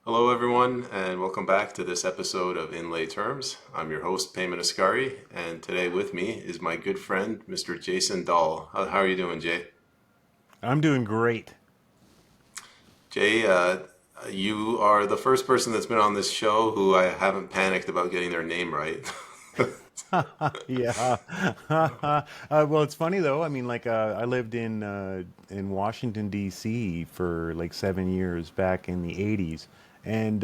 Hello, everyone, and welcome back to this episode of Inlay Terms. I'm your host, Payman Ascari, and today with me is my good friend, Mr. Jason Dahl. How are you doing, Jay? I'm doing great. Jay, you are the first person that's been on this show who I haven't panicked about getting their name right. Yeah. Well, it's funny though. I mean, I lived in Washington D.C. for like 7 years back in the '80s, and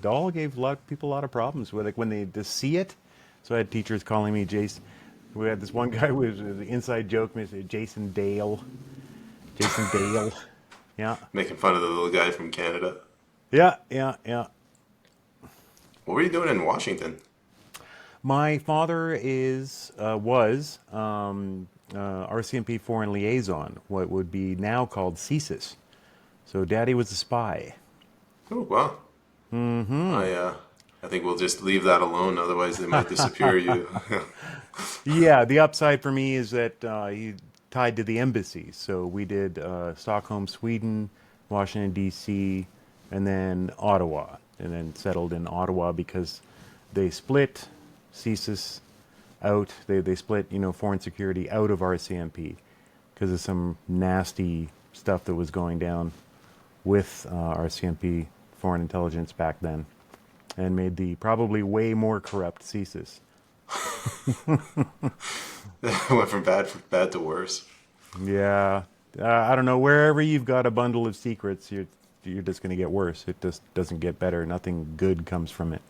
Dahl gave a lot of people a lot of problems with like when they just see it. So I had teachers calling me Jason. We had this one guy who was the inside joke, Mr. Jason Dale. Jason Dale. Yeah. Making fun of the little guy from Canada. Yeah. Yeah. Yeah. What were you doing in Washington? My father was RCMP Foreign Liaison, what would be now called CSIS. So Daddy was a spy. Oh, wow. I think we'll just leave that alone, otherwise they might disappear you. Yeah, the upside for me is that he tied to the embassy. So we did Stockholm, Sweden, Washington D.C., and then Ottawa, and then settled in Ottawa because they split CSIS out. They split foreign security out of RCMP because of some nasty stuff that was going down with RCMP foreign intelligence back then, and made the probably way more corrupt CSIS. Went from bad to worse. Yeah, I don't know. Wherever you've got a bundle of secrets, you're just going to get worse. It just doesn't get better. Nothing good comes from it.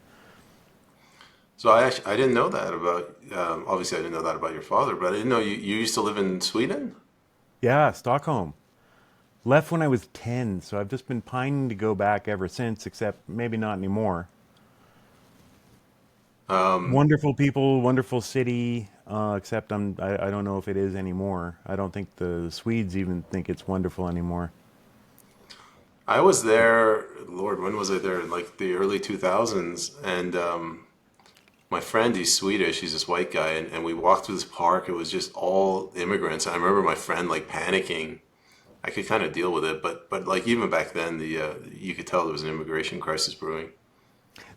So I didn't know that about obviously I didn't know that about your father, but I didn't know you used to live in Sweden. Yeah, Stockholm. Left when I was 10, so I've just been pining to go back ever since, except maybe not anymore. Wonderful people, wonderful city, except I don't know if it is anymore. I don't think the Swedes even think it's wonderful anymore. I was there, Lord, when was I there? In like the early 2000s, and my friend, he's Swedish, he's this white guy, and we walked through this park. It was just all immigrants. And I remember my friend like panicking. I could kind of deal with it, but like even back then, the you could tell there was an immigration crisis brewing.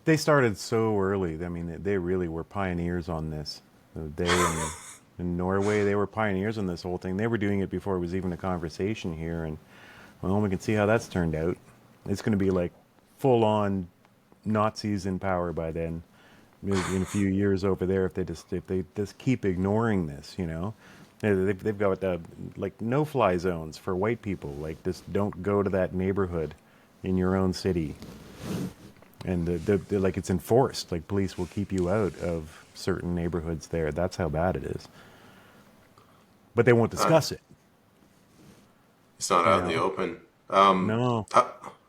They started so early. I mean, they really were pioneers on this. They in Norway, they were pioneers on this whole thing. They were doing it before it was even a conversation here, and well, we can see how that's turned out. It's going to be like full on Nazis in power by then. In a few years over there, if they just keep ignoring this, they've got like no-fly zones for white people. Like, just don't go to that neighborhood in your own city, and they're like it's enforced. Like, police will keep you out of certain neighborhoods there. That's how bad it is. But they won't Uh, discuss it. it's not You out in the know? open. No. I,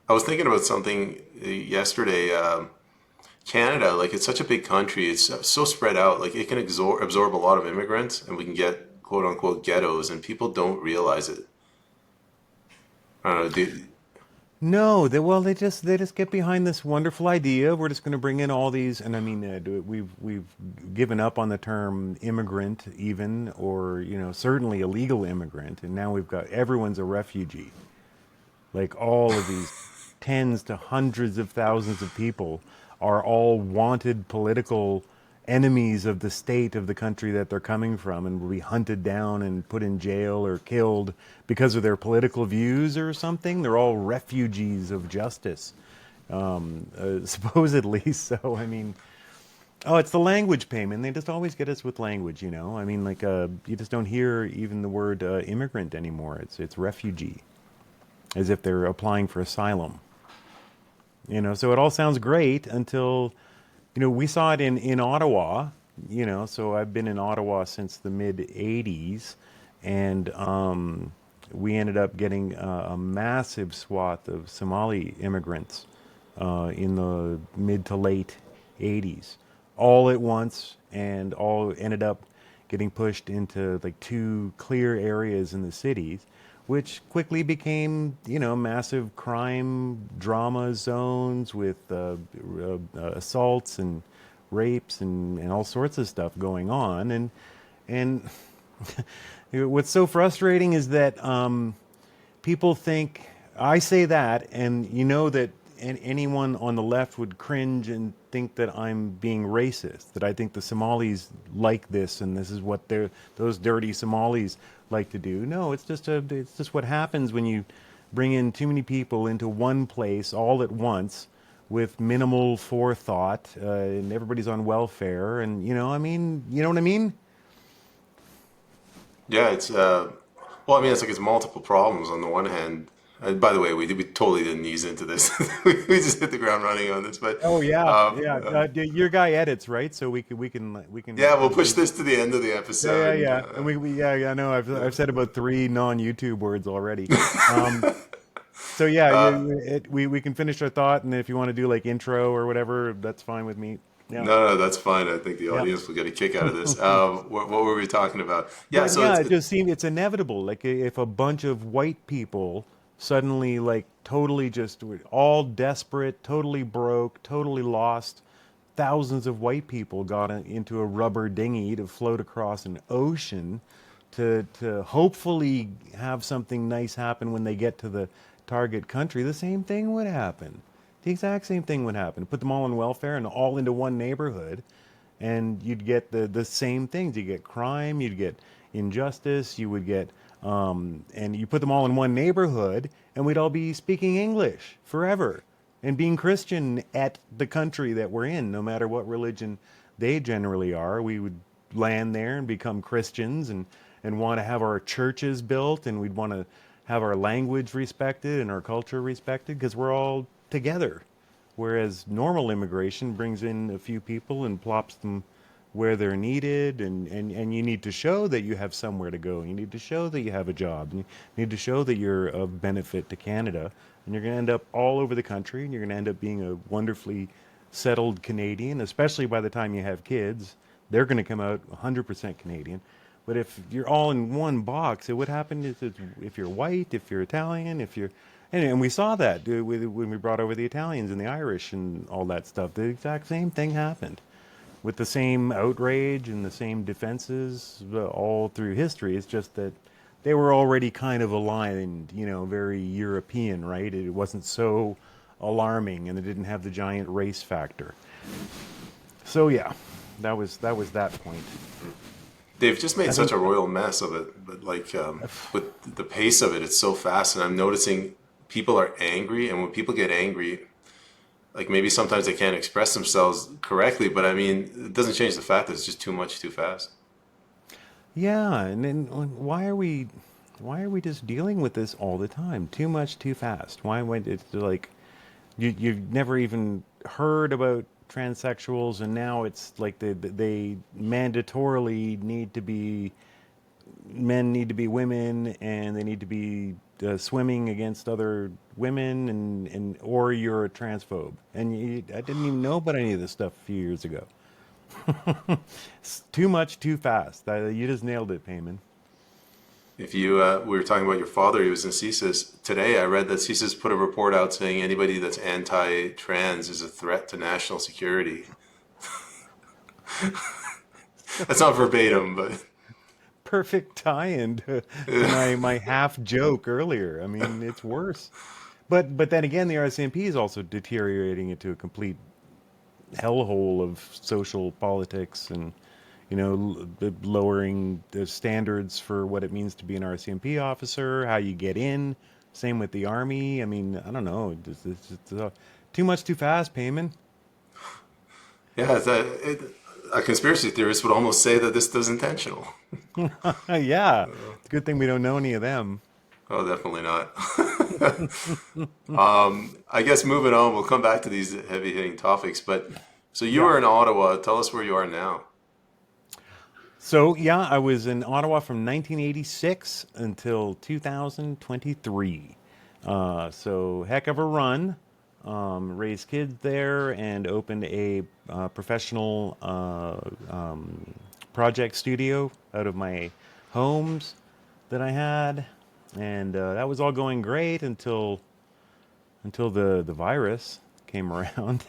I was thinking about something yesterday. Canada, like it's such a big country, it's so spread out. Like it can absorb a lot of immigrants, and we can get quote unquote ghettos, and people don't realize it. I don't know. No, well, they just get behind this wonderful idea. We're just going to bring in all these, and I mean, we've given up on the term immigrant, even, or certainly illegal immigrant, and now we've got everyone's a refugee. Like all of these tens to hundreds of thousands of people are all wanted political enemies of the state of the country that they're coming from and will be hunted down and put in jail or killed because of their political views or something. They're all refugees of justice, supposedly. So, I mean, oh, it's the language payment. They just always get us with language. I mean, you just don't hear even the word immigrant anymore. It's refugee, as if they're applying for asylum. So it all sounds great until, we saw it in Ottawa, so I've been in Ottawa since the mid 80s, and we ended up getting a massive swath of Somali immigrants in the mid to late 80s, all at once, and all ended up getting pushed into like two clear areas in the cities, which quickly became, massive crime drama zones with assaults and rapes and all sorts of stuff going on. And what's so frustrating is that people think I say that, and that anyone on the left would cringe and think that I'm being racist, that I think the Somalis like this and this is what those dirty Somalis like to do. No, it's just what happens when you bring in too many people into one place all at once with minimal forethought, and everybody's on welfare, and you know what I mean? Yeah, it's well, I mean, it's like it's multiple problems. On the one hand, by the way, we totally didn't ease into this. We just hit the ground running on this, but Oh yeah, um, yeah. uh, Your guy edits, right? So we can yeah, we'll push leave. this to the end of the Yeah, episode. yeah, And, yeah. And I know I've said about three non-YouTube words already. Um, so yeah, uh, we can finish our thought, and if you want to do like intro or whatever, that's fine with me. Yeah, no, that's fine. I think the yeah. audience will get a kick out of this. What were we talking about? Yeah, But so yeah, it just seems it's inevitable. Like if a bunch of white people suddenly like totally just all desperate, totally broke, totally lost, thousands of white people got into a rubber dinghy to float across an ocean to hopefully have something nice happen when they get to the target country. The same thing would happen. The exact same thing would happen. Put them all on welfare and all into one neighborhood, and you'd get the same things. You get crime, you'd get injustice, you would get, and you put them all in one neighborhood, and we'd all be speaking English forever and being Christian at the country that we're in, no matter what religion they generally are. We would land there and become Christians and want to have our churches built, and we'd want to have our language respected and our culture respected because we're all together. Whereas normal immigration brings in a few people and plops them where they're needed, and you need to show that you have somewhere to go. You need to show that you have a job. You need to show that you're of benefit to Canada. And you're going to end up all over the country, and you're going to end up being a wonderfully settled Canadian, especially by the time you have kids. They're going to come out 100% Canadian. But if you're all in one box, it would happen if you're white, if you're Italian, if you're and we saw that when we brought over the Italians and the Irish and all that stuff. The exact same thing happened with the same outrage and the same defenses all through history. It's just that they were already kind of aligned, very European, right? It wasn't so alarming, and it didn't have the giant race factor. So yeah, that point. they've just made I such think a royal mess of it. But like with the pace of it, it's so fast, and I'm noticing people are angry, and when people get angry, like maybe sometimes they can't express themselves correctly, but I mean, it doesn't change the fact that it's just too much too fast. yeah, and then why are we just dealing with this all the time? Too much, too fast. Why would it's like you've never even heard about transsexuals, and now it's like they mandatorily need to be men need to be women, and they need to be swimming against other women, and or you're a transphobe. And I didn't even know about any of this stuff a few years ago. It's too much, too fast. You just nailed it, Payman. If you, we were talking about your father, he was in CSIS. Today, I read that CSIS put a report out saying anybody that's anti-trans is a threat to national security. That's not verbatim, but Perfect tie-in to my half joke earlier. I mean, it's worse. But then again, the RCMP is also deteriorating into a complete hellhole of social politics, and lowering the standards for what it means to be an RCMP officer, how you get in. Same with the army. I mean, I don't know. It's too much, too fast, Payman. yeah, a conspiracy theorist would almost say that this is intentional. Yeah, it's a good thing we don't know any of them. Oh, definitely not. I guess moving on, we'll come back to these heavy hitting topics. But so you Yeah. were in Ottawa. Tell us where you are now. So yeah, I was in Ottawa from 1986 until 2023. So heck of a run. Raised kids there and opened a professional project studio out of my homes that I had, and that was all going great until the virus came around.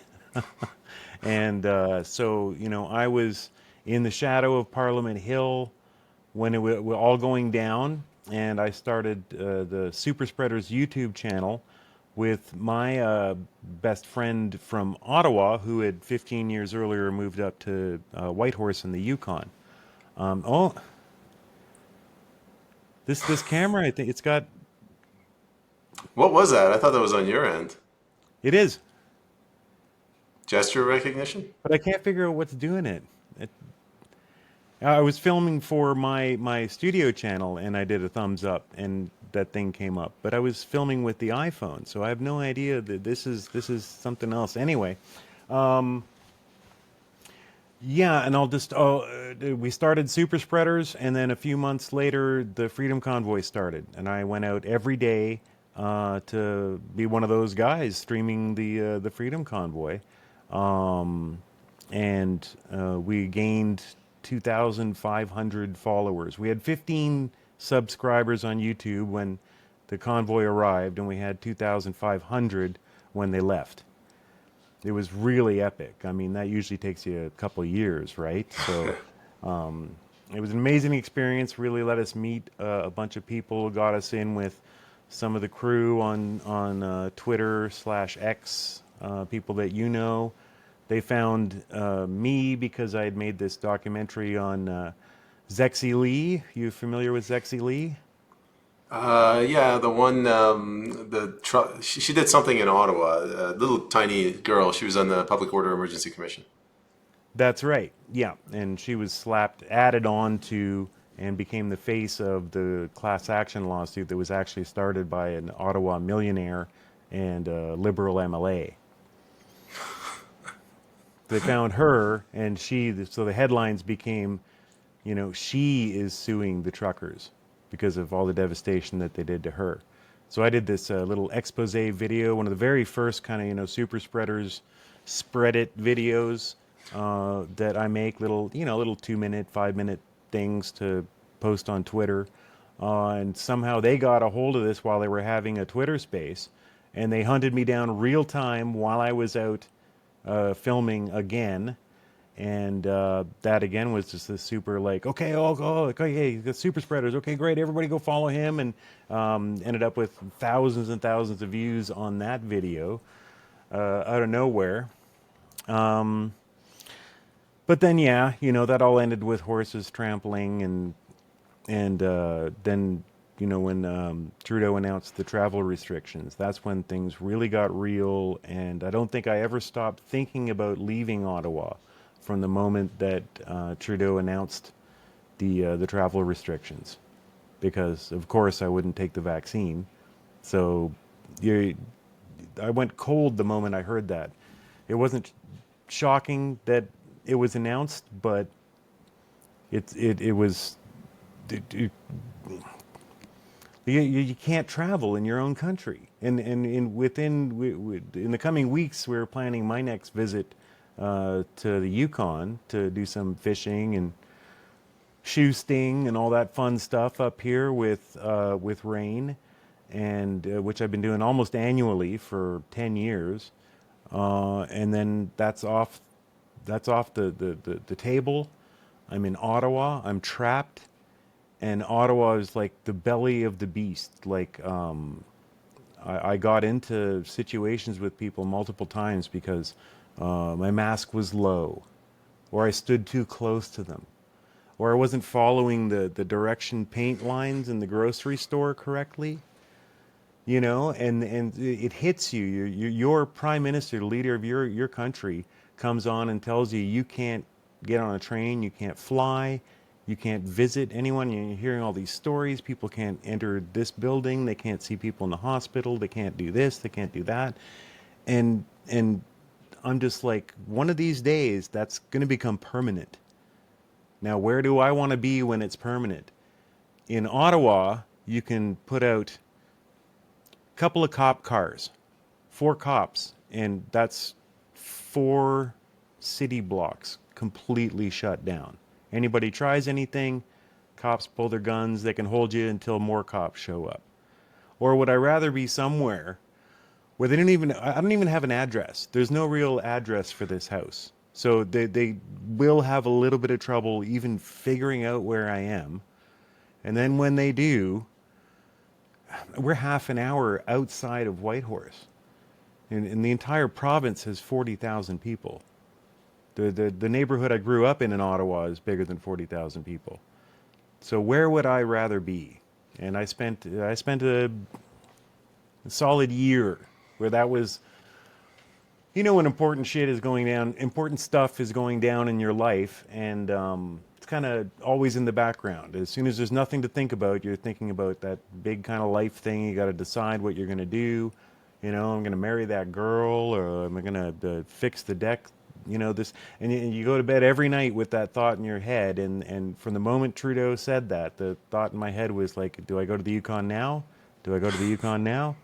And so I was in the shadow of Parliament Hill when it was all going down, and I started the Super Spreaders YouTube channel with my best friend from Ottawa, who had 15 years earlier moved up to Whitehorse in the Yukon. Oh, this camera, I think it's got. What was that? I thought that was on your end. It is, Gesture recognition? but I can't figure out what's doing it. I was filming for my studio channel, and I did a thumbs up, and that thing came up. But I was filming with the iPhone, so I have no idea that this is something else. Anyway, yeah, and I'll just we started Super Spreaders, and then a few months later, the Freedom Convoy started, and I went out every day to be one of those guys streaming the Freedom Convoy. And we gained 2,500 followers. We had 15 subscribers on YouTube when the convoy arrived, and we had 2,500 when they left. It was really epic. I mean, that usually takes you a couple of years, right? So it was an amazing experience. Really let us meet a bunch of people. Got us in with some of the crew on Twitter/X, people that you know. They found me because I had made this documentary on Zexi Lee. You familiar with Zexi Lee? Yeah, the one, she did something in Ottawa. A little tiny girl. She was on the Public Order Emergency Commission. That's right. Yeah, and she was added on to, and became the face of the class action lawsuit that was actually started by an Ottawa millionaire and a liberal MLA. They found her, and so the headlines became, she is suing the truckers because of all the devastation that they did to her. So I did this little expose video, one of the very first kind of, super spreaders, spread it videos that I make, little 2-minute, 5-minute things to post on Twitter. And somehow they got a hold of this while they were having a Twitter space, and they hunted me down real time while I was out filming again, and that again was just this super okay, okay, hey, the super spreaders, okay, great, everybody go follow him, and ended up with thousands and thousands of views on that video out of nowhere. But then yeah, that all ended with horses trampling, and then when Trudeau announced the travel restrictions, that's when things really got real. And I don't think I ever stopped thinking about leaving Ottawa from the moment that Trudeau announced the travel restrictions, because of course I wouldn't take the vaccine. So I went cold the moment I heard that. It wasn't shocking that it was announced, but it was. You can't travel in your own country, and in the coming weeks, we're planning my next visit to the Yukon to do some fishing and shoe sting and all that fun stuff up here with Rhain, and which I've been doing almost annually for 10 years, and then that's off the table. I'm in Ottawa. I'm trapped. And Ottawa is like the belly of the beast. I got into situations with people multiple times because my mask was low, or I stood too close to them, or I wasn't following the direction paint lines in the grocery store correctly. And it hits you. Your prime minister, the leader of your country, comes on and tells you you can't get on a train, you can't fly, you can't visit anyone. You're hearing all these stories. People can't enter this building. They can't see people in the hospital. They can't do this. They can't do that. And I'm just like, one of these days, that's going to become permanent. Now, where do I want to be when it's permanent? In Ottawa, you can put out a couple of cop cars, 4 cops, and that's 4 city blocks completely shut down. Anybody tries anything, cops pull their guns. They can hold you until more cops show up. Or would I rather be somewhere where I don't even have an address. There's no real address for this house. So they will have a little bit of trouble even figuring out where I am. And then when they do, we're half an hour outside of Whitehorse, and the entire province has 40,000 people. The neighborhood I grew up in Ottawa is bigger than 40,000 people. So where would I rather be? And I spent a solid year where that was, when important shit is going down, important stuff is going down in your life, and it's kind of always in the background. As soon as there's nothing to think about, you're thinking about that big kind of life thing. You got to decide what you're going to do. I'm going to marry that girl, or am I going to fix the deck? This, and you go to bed every night with that thought in your head. And from the moment Trudeau said that, the thought in my head was like, do I go to the Yukon now? Do I go to the Yukon now?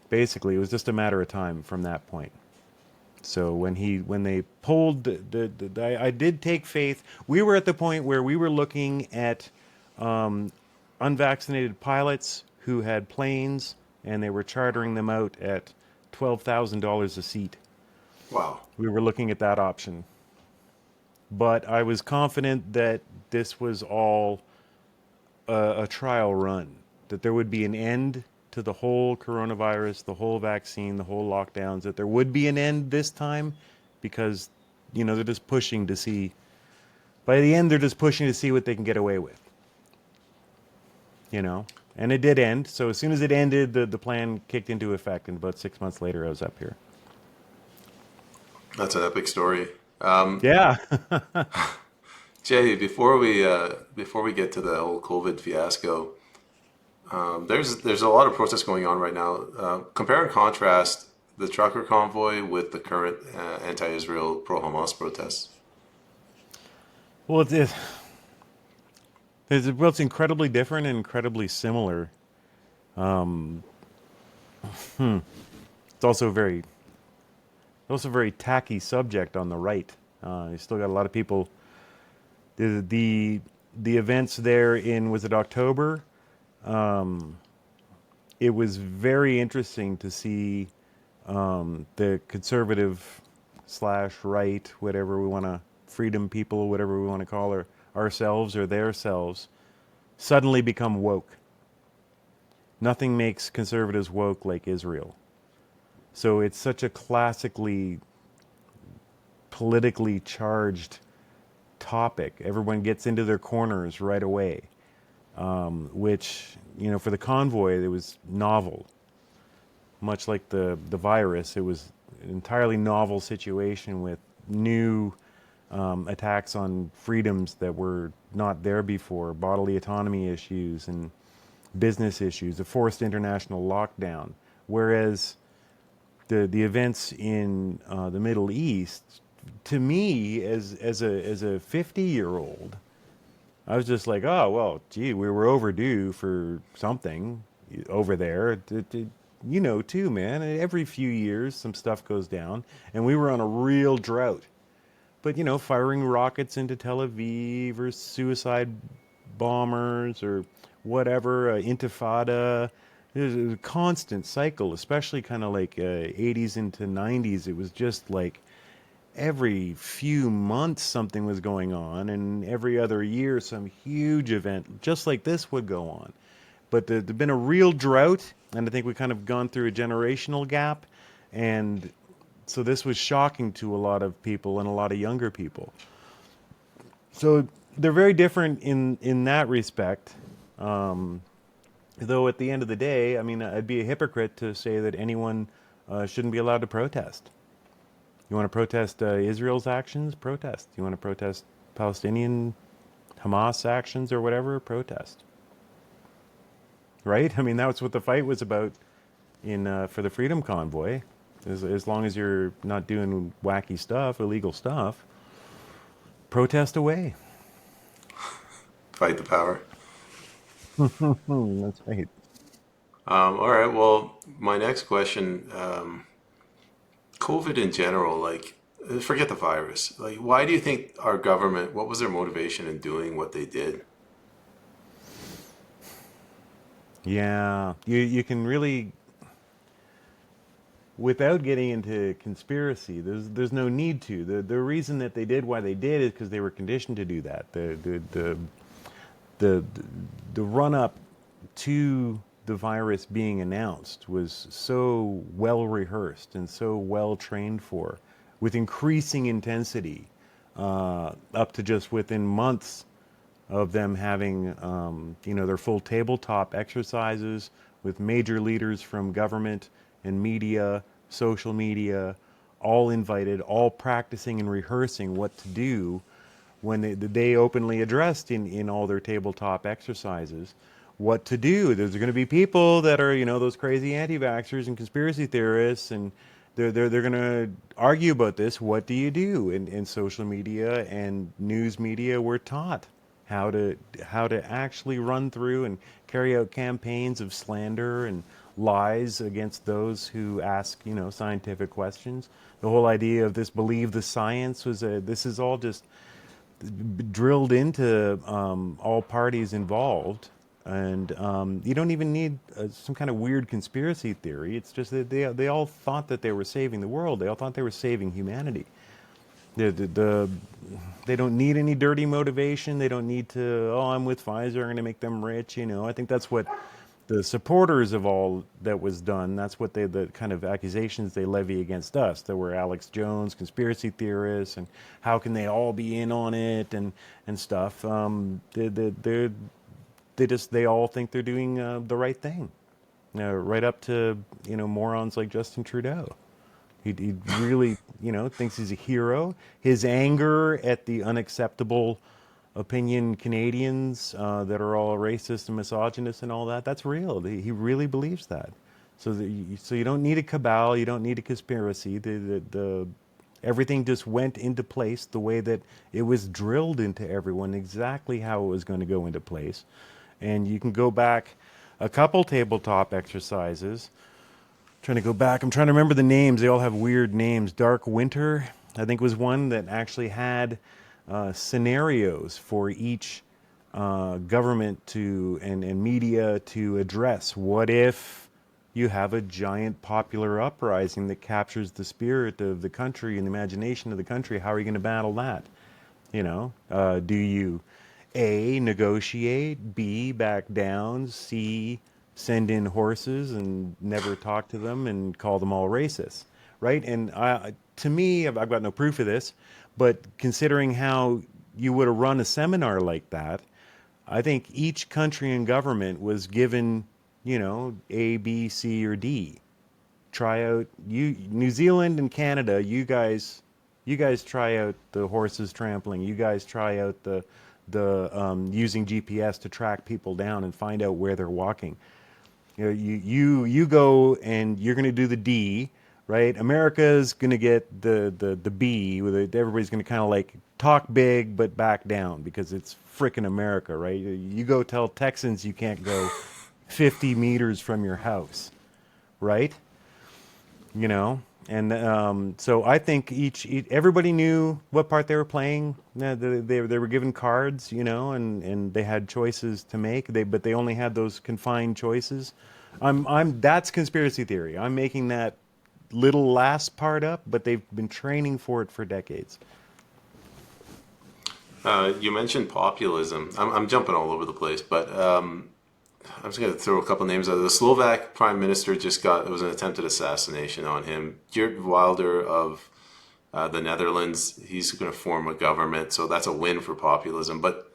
Basically, it was just a matter of time from that point. So when they pulled I did take faith. We were at the point where we were looking at unvaccinated pilots who had planes, and they were chartering them out at $12,000 a seat. Wow. We were looking at that option. But I was confident that this was all a trial run, that there would be an end to the whole coronavirus, the whole vaccine, the whole lockdowns, that there would be an end this time, because, they're just pushing to see, by the end, they're just pushing to see what they can get away with. And it did end. So as soon as it ended, the plan kicked into effect, and about 6 months later, I was up here. That's an epic story. Yeah. Jay, before we get to the whole COVID fiasco, there's a lot of protests going on right now. Compare and contrast the trucker convoy with the current anti-Israel, pro-Hamas protests. Well, it's incredibly different and incredibly similar. It's also a very tacky subject on the right. You still got a lot of people. The events there in, was it October? It was very interesting to see the conservative / right, whatever we want to, freedom people, whatever we want to call ourselves or their selves, suddenly become woke. Nothing makes conservatives woke like Israel. So it's such a classically politically charged topic. Everyone gets into their corners right away, which, for the convoy, it was novel. Much like the virus, it was an entirely novel situation with new attacks on freedoms that were not there before, bodily autonomy issues and business issues, a forced international lockdown. Whereas the events in the Middle East, to me, as a 50-year-old, I was just like, oh well, gee, we were overdue for something over there. Too, man. Every few years, some stuff goes down, and we were on a real drought. But firing rockets into Tel Aviv, or suicide bombers, or whatever, intifada. There's a constant cycle, especially kind of like 80s into 90s. It was just like every few months something was going on, and every other year some huge event just like this would go on. But there's been a real drought, and I think we've kind of gone through a generational gap, and so this was shocking to a lot of people, and a lot of younger people. So they're very different in that respect. Though at the end of the day, I mean, I'd be a hypocrite to say that anyone shouldn't be allowed to protest. You want to protest Israel's actions? Protest. You want to protest Palestinian Hamas actions or whatever? Protest. Right? I mean, that's what the fight was about for the Freedom Convoy. As long as you're not doing wacky stuff, illegal stuff, protest away. Fight the power. That's right. All right. Well, my next question, COVID in general, like, forget the virus. Like, why do you think our government, what was their motivation in doing what they did? Yeah, you can really, without getting into conspiracy, there's no need to. The reason that they did why they did is because they were conditioned to do that. The run up to the virus being announced was so well rehearsed and so well trained for, with increasing intensity, up to just within months of them having, their full tabletop exercises with major leaders from government and media, social media, all invited, all practicing and rehearsing what to do when they openly addressed in all their tabletop exercises what to do. There's going to be people that are, those crazy anti-vaxxers and conspiracy theorists, and they're going to argue about this. What do you do? And social media and news media were taught how to actually run through and carry out campaigns of slander and lies against those who ask, scientific questions. The whole idea of this believe the science this is all just drilled into all parties involved. And you don't even need some kind of weird conspiracy theory. It's just that they all thought that they were saving the world. They all thought they were saving humanity. They don't need any dirty motivation. They don't need to, oh, I'm with Pfizer, I'm going to make them rich. I think that's what the supporters of all that was done, that's what the kind of accusations they levy against us. There were Alex Jones, conspiracy theorists, and how can they all be in on it and stuff. They all think they're doing the right thing, right up to morons like Justin Trudeau. He really thinks he's a hero. His anger at the unacceptable opinion Canadians that are all racist and misogynist and all that's real. He really believes that. So you don't need a cabal. You don't need a conspiracy. Everything just went into place the way that it was drilled into everyone, exactly how it was going to go into place. And you can go back a couple tabletop exercises. Trying to go back. I'm trying to remember the names. They all have weird names. Dark Winter, I think, was one that actually had scenarios for each government and media to address. What if you have a giant popular uprising that captures the spirit of the country and the imagination of the country? How are you going to battle that? Do you A, negotiate, B, back down, C, send in horses and never talk to them and call them all racist, right? And to me, I've got no proof of this, but considering how you would have run a seminar like that, I think each country and government was given, A, B, C, or D. Try out New Zealand and Canada. You guys try out the horses trampling. You guys try out the using GPS to track people down and find out where they're walking. You go and you're going to do the D, right? America's going to get the B. Everybody's going to kind of like talk big but back down because it's frickin' America, right? You go tell Texans you can't go 50 meters from your house, right? And so I think everybody knew what part they were playing. They were given cards, and they had choices to make. But they only had those confined choices. That's conspiracy theory. I'm making that little last part up, but they've been training for it for decades. You mentioned populism. I'm jumping all over the place, but I'm just going to throw a couple names out. The Slovak prime minister it was an attempted assassination on him. Geert Wilder of the Netherlands, he's going to form a government, so that's a win for populism. But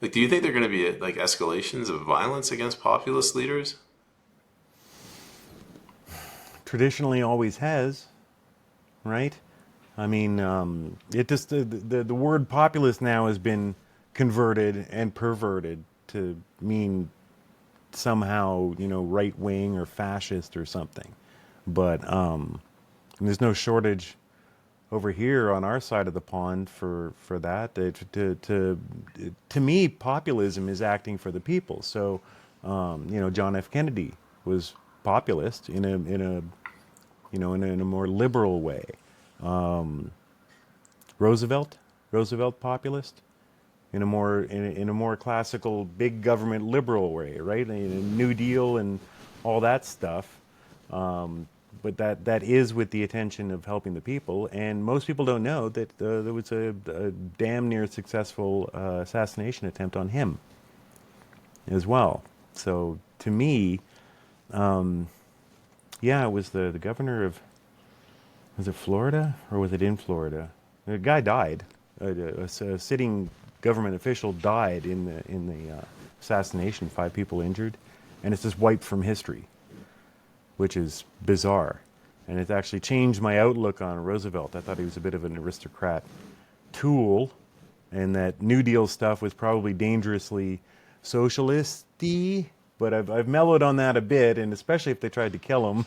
do you think there are going to be escalations of violence against populist leaders? Traditionally, always has, right? I mean, it just the word populist now has been converted and perverted to mean somehow right wing or fascist or something, but there's no shortage over here on our side of the pond for that. To me, populism is acting for the people. So John F. Kennedy was populist in a more liberal way. Roosevelt populist in a more classical big government liberal way, right? New Deal and all that stuff. But that is with the intention of helping the people. And most people don't know that there was a damn near successful assassination attempt on him as well. So to me, yeah, it was the governor of, was it Florida or was it in Florida? The guy died. A sitting government official died in the assassination. 5 people injured, and it's just wiped from history, which is bizarre. And it actually changed my outlook on Roosevelt. I thought he was a bit of an aristocrat tool, and that New Deal stuff was probably dangerously socialist-y. But I've mellowed on that a bit, and especially if they tried to kill him,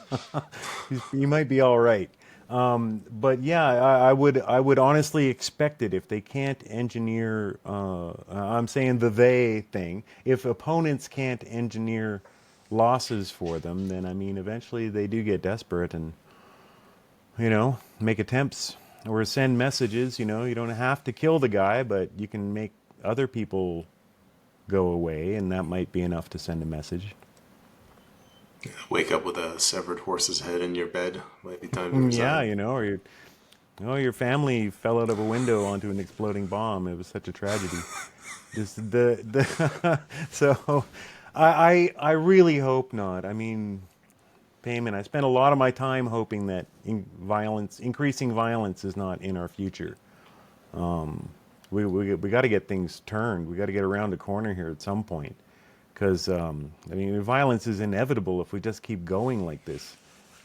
he might be all right. But yeah, I would honestly expect it if they can't engineer. I'm saying the they thing. If opponents can't engineer losses for them, then I mean, eventually they do get desperate and make attempts or send messages. You don't have to kill the guy, but you can make other people go away, and that might be enough to send a message. Wake up with a severed horse's head in your bed. Might be time to Yeah, resign. or your family fell out of a window onto an exploding bomb. It was such a tragedy. Just the so I really hope not. I mean, Payman, I spent a lot of my time hoping that increasing violence is not in our future. We got to get things turned. We got to get around the corner here at some point, because I mean, violence is inevitable if we just keep going like this.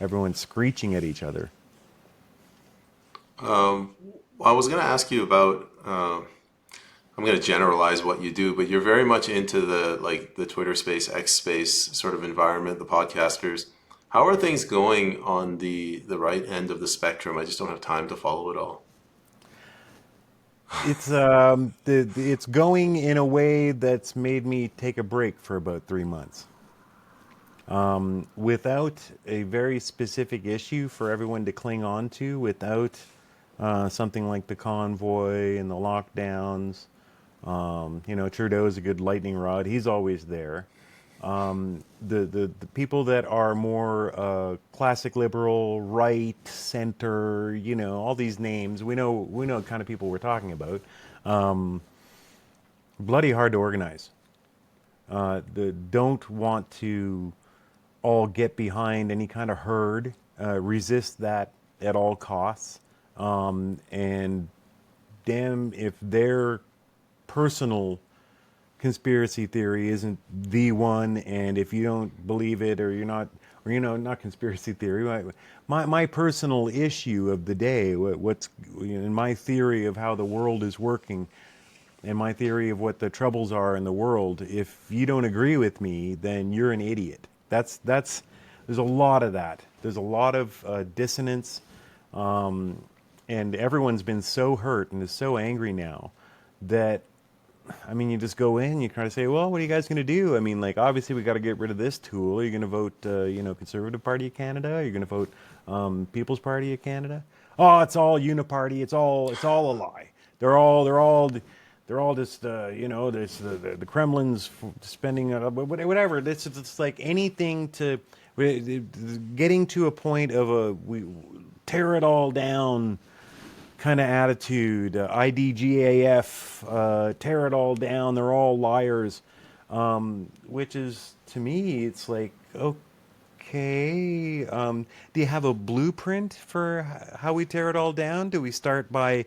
Everyone's screeching at each other. I was going to ask you about. I'm going to generalize what you do, but you're very much into the Twitter space, X space sort of environment, the podcasters. How are things going on the right end of the spectrum? I just don't have time to follow it all. It's going in a way that's made me take a break for about 3 months. Without a very specific issue for everyone to cling on to, without something like the convoy and the lockdowns. Trudeau is a good lightning rod. He's always there. The people that are more classic liberal, right, center, all these names, we know the kind of people we're talking about. Bloody hard to organize. Don't want to all get behind any kind of herd, resist that at all costs, and damn if their personal conspiracy theory isn't the one, and if you don't believe it, or you're not, or not conspiracy theory, my personal issue of the day, what's in my theory of how the world is working, and my theory of what the troubles are in the world. If you don't agree with me, then you're an idiot. That's there's a lot of that. There's a lot of dissonance, and everyone's been so hurt and is so angry now that, I mean, you just go in, you kind of say, well, what are you guys going to do? I mean, like, obviously we got to get rid of this tool. Are you going to vote, Conservative Party of Canada? Are you going to vote People's Party of Canada? Oh, it's all uniparty. It's all a lie. They're all just, there's the Kremlin's spending, whatever. It's like anything to, getting to a point of we tear it all down kind of attitude, IDGAF, tear it all down, they're all liars, which is, to me, it's like, okay, do you have a blueprint for how we tear it all down? Do we start by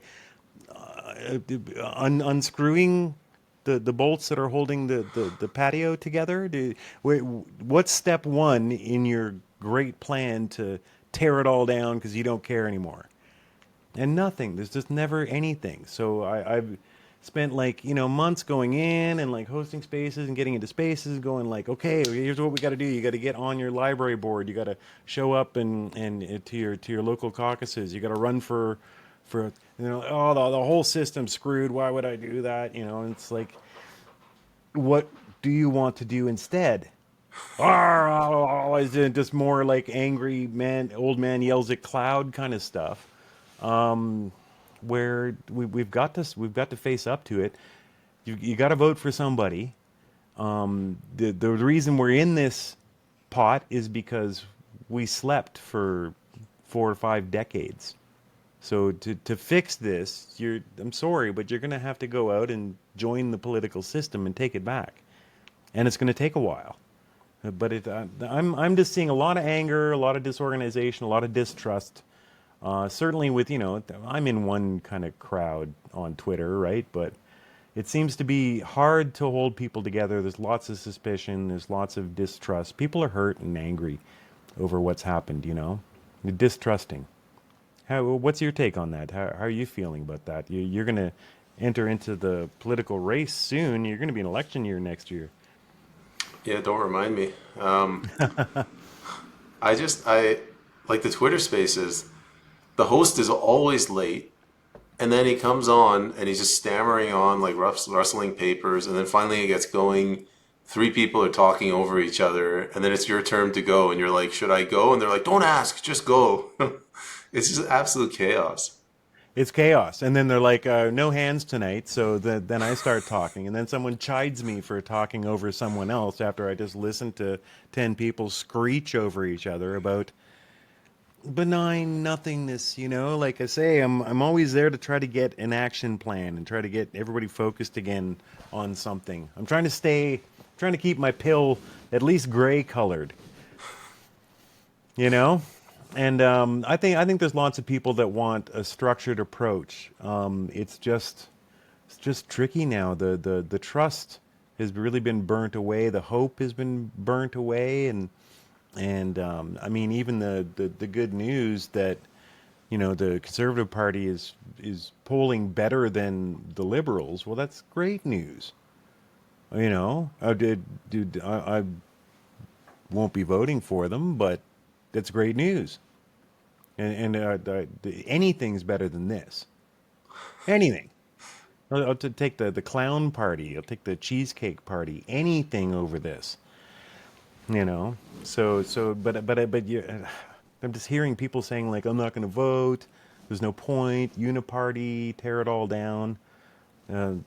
unscrewing the bolts that are holding the patio together? What's step one in your great plan to tear it all down because you don't care anymore? And nothing. There's just never anything. So I've spent months going in and hosting spaces and getting into spaces, going okay, here's what we got to do. You got to get on your library board. You got to show up and to your local caucuses. You got to run for the whole system's screwed. Why would I do that? And it's like, what do you want to do instead? Is it just more like angry man, old man yells at cloud kind of stuff? Where we've got to face up to it. You got to vote for somebody. The reason we're in this pot is because we slept for 4 or 5 decades. So to fix this, I'm sorry, but you're going to have to go out and join the political system and take it back, and it's going to take a while. But I'm just seeing a lot of anger, a lot of disorganization, a lot of distrust. Certainly with, I'm in one kind of crowd on Twitter, right? But it seems to be hard to hold people together. There's lots of suspicion. There's lots of distrust. People are hurt and angry over what's happened, They're distrusting. What's your take on that? How are you feeling about that? You're going to enter into the political race soon. You're going to be an election year next year. Yeah, don't remind me. I like the Twitter Spaces. The host is always late, and then he comes on and he's just stammering on like rustling papers, and then finally it gets going. Three people are talking over each other, and then it's your turn to go, and you're like, "Should I go?" And they're like, "Don't ask, just go." It's just absolute chaos. It's chaos. And then they're like, no hands tonight. So then I start talking. And then someone chides me for talking over someone else after I just listened to 10 people screech over each other about benign nothingness, Like I say, I'm always there to try to get an action plan and try to get everybody focused again on something. I'm trying to keep my pill at least gray colored, you know? And I think there's lots of people that want a structured approach. It's just tricky now. The trust has really been burnt away. The hope has been burnt away, and I mean even the good news that the Conservative Party is polling better than the Liberals. Well, that's great news. I won't be voting for them, but that's great news. And anything's better than this. Anything. I'll take the clown party. I'll take the cheesecake party. Anything over this. You know. But I'm just hearing people saying like, I'm not going to vote. There's no point. Uniparty, tear it all down.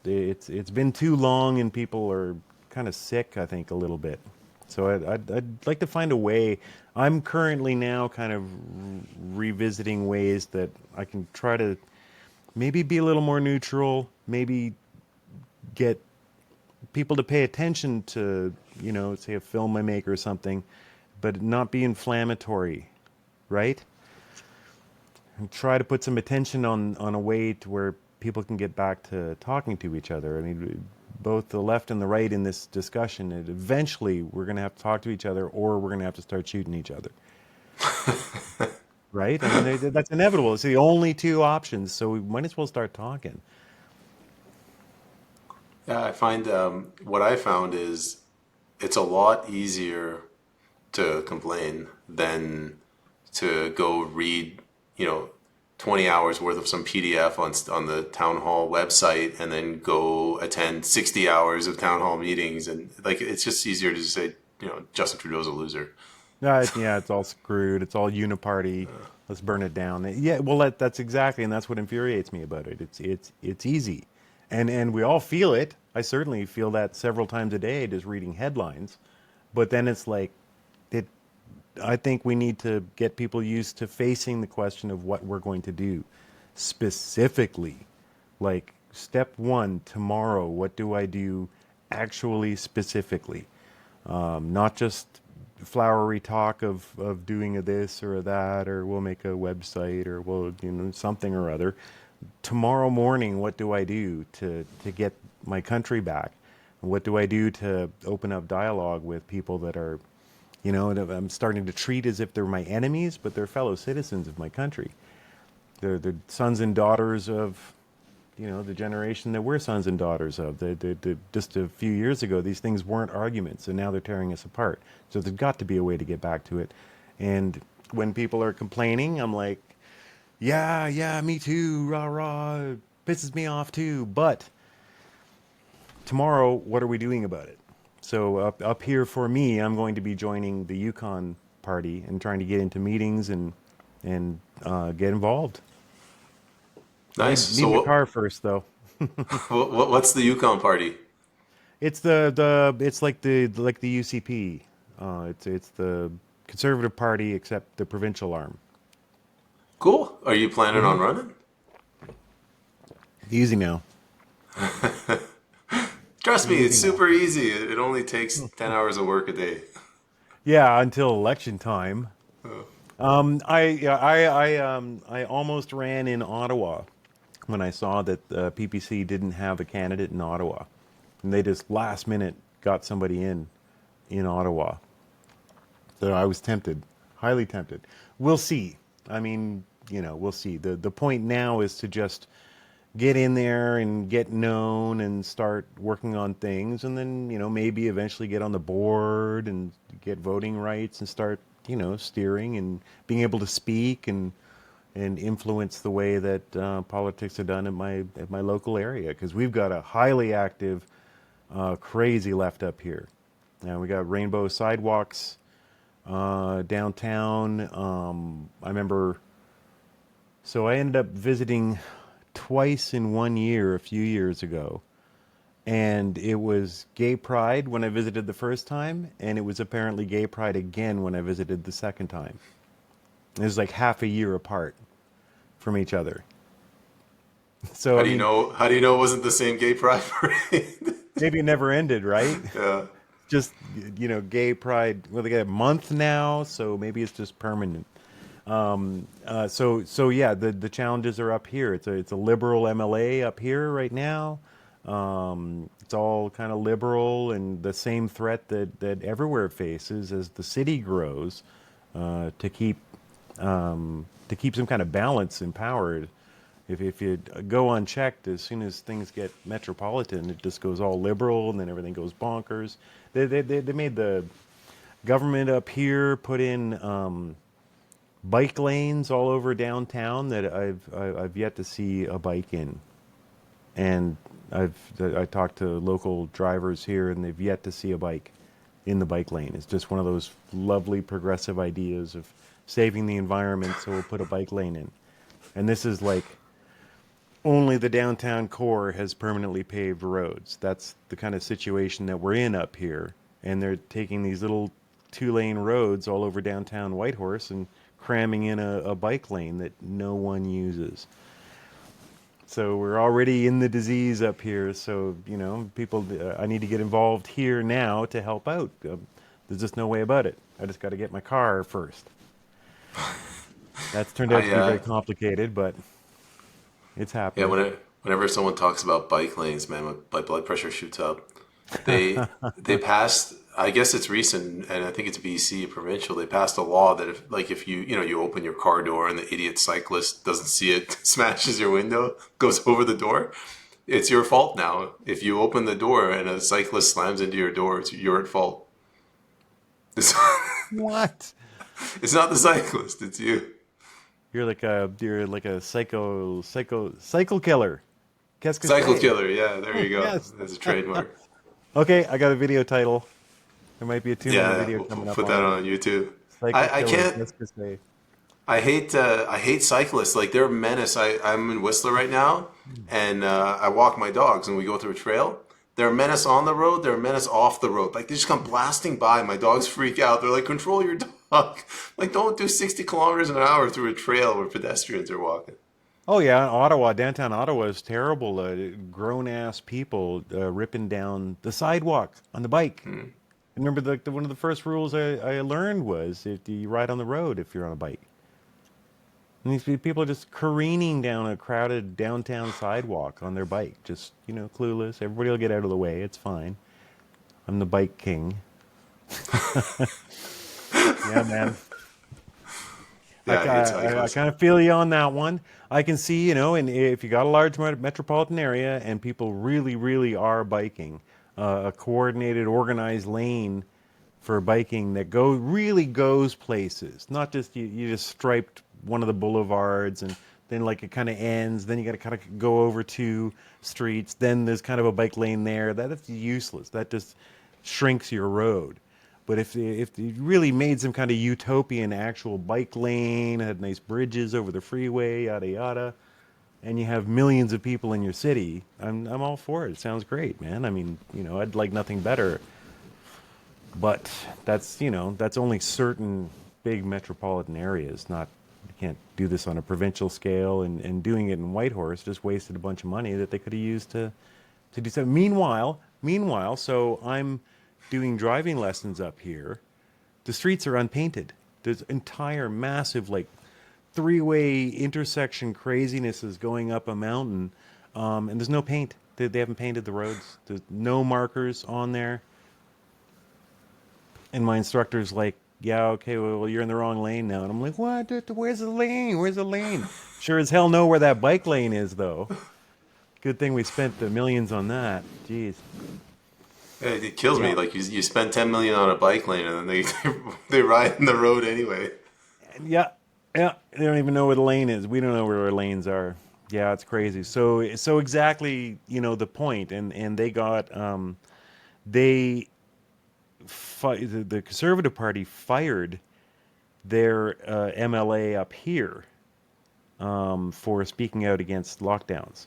It's been too long, and people are kind of sick, I think, a little bit. So I'd like to find a way. I'm currently now kind of revisiting ways that I can try to maybe be a little more neutral, maybe get people to pay attention to, say a film I make or something, but not be inflammatory, right? And try to put some attention on a way to where people can get back to talking to each other. I mean, both the left and the right in this discussion, eventually we're going to have to talk to each other, or we're going to have to start shooting each other. Right? I mean, that's inevitable. It's the only two options, so we might as well start talking. Yeah, I find what I found is it's a lot easier to complain than to go read, 20 hours worth of some PDF on the town hall website and then go attend 60 hours of town hall meetings. And like, it's just easier to just say, Justin Trudeau's a loser. Yeah, it's all screwed. It's all uniparty. Let's burn it down. Yeah, well, that's exactly, and that's what infuriates me about it. It's easy, and we all feel it. I certainly feel that several times a day, just reading headlines. But then it's like, it. I think we need to get people used to facing the question of what we're going to do, specifically, like step one tomorrow. What do I do, actually specifically, not just flowery talk of doing a this or a that, or we'll make a website, or we'll something or other. Tomorrow morning, what do I do to get my country back? What do I do to open up dialogue with people that are, that I'm starting to treat as if they're my enemies, but they're fellow citizens of my country. They're the sons and daughters of, the generation that we're sons and daughters of. Just a few years ago, these things weren't arguments, and now they're tearing us apart. So there's got to be a way to get back to it. And when people are complaining, I'm like, yeah, me too, rah, rah, pisses me off too. But tomorrow, what are we doing about it? So up here for me, I'm going to be joining the Yukon party and trying to get into meetings and get involved. Nice. Need my car first, though. What's the Yukon party? It's it's like the UCP. It's the Conservative Party except the provincial arm. Cool. Are you planning on running? Easy now. Trust me, it's Easy now. super easy. It only takes 10 hours of work a day. Yeah, until election time. Oh, I almost ran in Ottawa when I saw that PPC didn't have a candidate in Ottawa, and they just last minute got somebody in Ottawa. So I was tempted, highly tempted. We'll see. I mean, we'll see. The point now is to just get in there and get known and start working on things, and then maybe eventually get on the board and get voting rights and start steering and being able to speak and influence the way that politics are done at my local area, because we've got a highly active, crazy left up here. Now we got rainbow sidewalks downtown. I remember, so I ended up visiting twice in 1 year a few years ago. And it was gay pride when I visited the first time, and it was apparently gay pride again when I visited the second time. It was like half a year apart from each other. So, how I do you mean, know? How do you know it wasn't the same gay pride parade? maybe it never ended, right? Yeah. Just, gay pride, well, they got a month now, so maybe it's just permanent. So yeah, the challenges are up here. It's a liberal MLA up here right now. It's all kind of liberal, and the same threat that everywhere faces as the city grows, to keep some kind of balance in power. If you go unchecked, as soon as things get metropolitan, it just goes all liberal, and then everything goes bonkers. They made the government up here put in bike lanes all over downtown that I've yet to see a bike in, and I talked to local drivers here, and they've yet to see a bike in the bike lane. It's just one of those lovely progressive ideas of saving the environment, so we'll put a bike lane in. And this is like only the downtown core has permanently paved roads. That's the kind of situation that we're in up here, and they're taking these little 2-lane roads all over downtown Whitehorse and cramming in a bike lane that no one uses. So we're already in the disease up here. So, people, I need to get involved here now to help out. There's just no way about it. I just got to get my car first. That's turned out I to be very complicated, but it's Yeah. happening. Whenever someone talks about bike lanes, man, my blood pressure shoots up. They passed. I guess it's recent, and I think it's BC provincial. They passed a law that if you open your car door and the idiot cyclist doesn't see it, smashes your window, goes over the door, it's your fault now. If you open the door and a cyclist slams into your door, you're at fault. It's, What? it's not the cyclist, it's you. You're like a cycle killer. Qu'est-ce que Cycle c'est? killer, yeah, there you go. Yes. That's a trademark. Okay, I got a video title. There might be a 2-minute Yeah, video we'll coming up put that on it. on YouTube. Cycle I killer. can't. Qu'est-ce que c'est? I hate cyclists. Like they're a menace. I'm in Whistler right now, and I walk my dogs, and we go through a trail. They're a menace on the road. They're a menace off the road. Like they just come blasting by. My dogs freak out. They're like, "Control your dog!" Like don't do 60 kilometers an hour through a trail where pedestrians are walking. Oh yeah, Ottawa, downtown Ottawa is terrible. Grown ass people ripping down the sidewalk on the bike. Hmm. Remember, one of the first rules I learned was if you ride on the road if you're on a bike. And these people are just careening down a crowded downtown sidewalk on their bike, just clueless. Everybody will get out of the way. It's fine. I'm the bike king. Yeah, man. Yeah, I hate I cyclists. kind of feel you on that one. I can see, and if you got a large metropolitan area and people really, really are biking, a coordinated, organized lane for biking that really goes places. Not just you just striped one of the boulevards and then like it kind of ends. Then you got to kind of go over 2 streets. Then there's kind of a bike lane there. That's useless. That just shrinks your road. But if you really made some kind of utopian actual bike lane, had nice bridges over the freeway, yada yada, and you have millions of people in your city, I'm all for it. It sounds great, man. I mean, I'd like nothing better. But that's only certain big metropolitan areas. Not You can't do this on a provincial scale, and doing it in Whitehorse just wasted a bunch of money that they could have used to do something. Meanwhile, so I'm doing driving lessons up here The streets are unpainted. There's entire massive like three-way intersection craziness is going up a mountain, and there's no paint. They haven't painted the roads. There's no markers on there. And my instructor's like, yeah, okay, well, you're in the wrong lane now. And I'm like, what? Where's the lane? Where's the lane? Sure as hell know where that bike lane is, though. Good thing we spent the millions on that. Jeez. It kills me. Yeah. Like you spend 10 million on a bike lane and then they ride in the road anyway. Yeah. Yeah. They don't even know where the lane is. We don't know where our lanes are. Yeah, it's crazy. So exactly, the point. And they got, they, the Conservative Party fired their MLA up here for speaking out against lockdowns,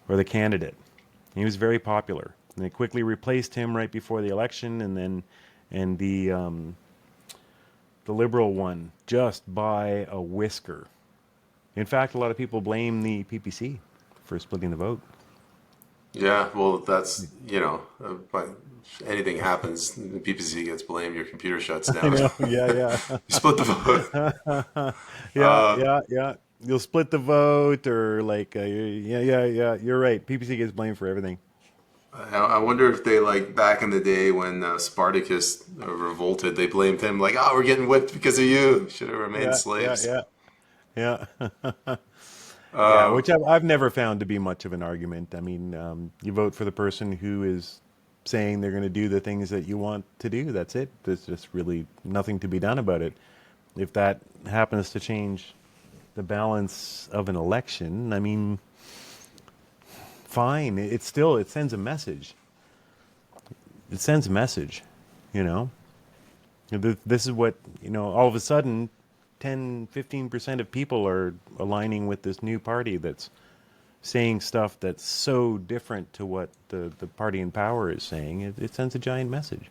or the candidate. He was very popular. And they quickly replaced him right before the election, and the Liberal won just by a whisker. In fact, a lot of people blame the PPC for splitting the vote. Yeah, well, that's, but anything happens, the PPC gets blamed, your computer shuts I down. know. Yeah, yeah. You split the vote. Yeah, yeah, yeah. You'll split the vote, or like, yeah. You're right. PPC gets blamed for everything. I wonder if they, like, back in the day when Spartacus revolted, they blamed him, like, oh, we're getting whipped because of you. Should have remained Yeah, yeah, slaves. yeah, yeah. Yeah, which I've never found to be much of an argument. I mean, you vote for the person who is saying they're going to do the things that you want to do. That's it. There's just really nothing to be done about it. If that happens to change the balance of an election, I mean, fine. It sends a message. It sends a message, you know. This is what, all of a sudden 10-15% of people are aligning with this new party that's saying stuff that's so different to what the party in power is saying. It sends a giant message.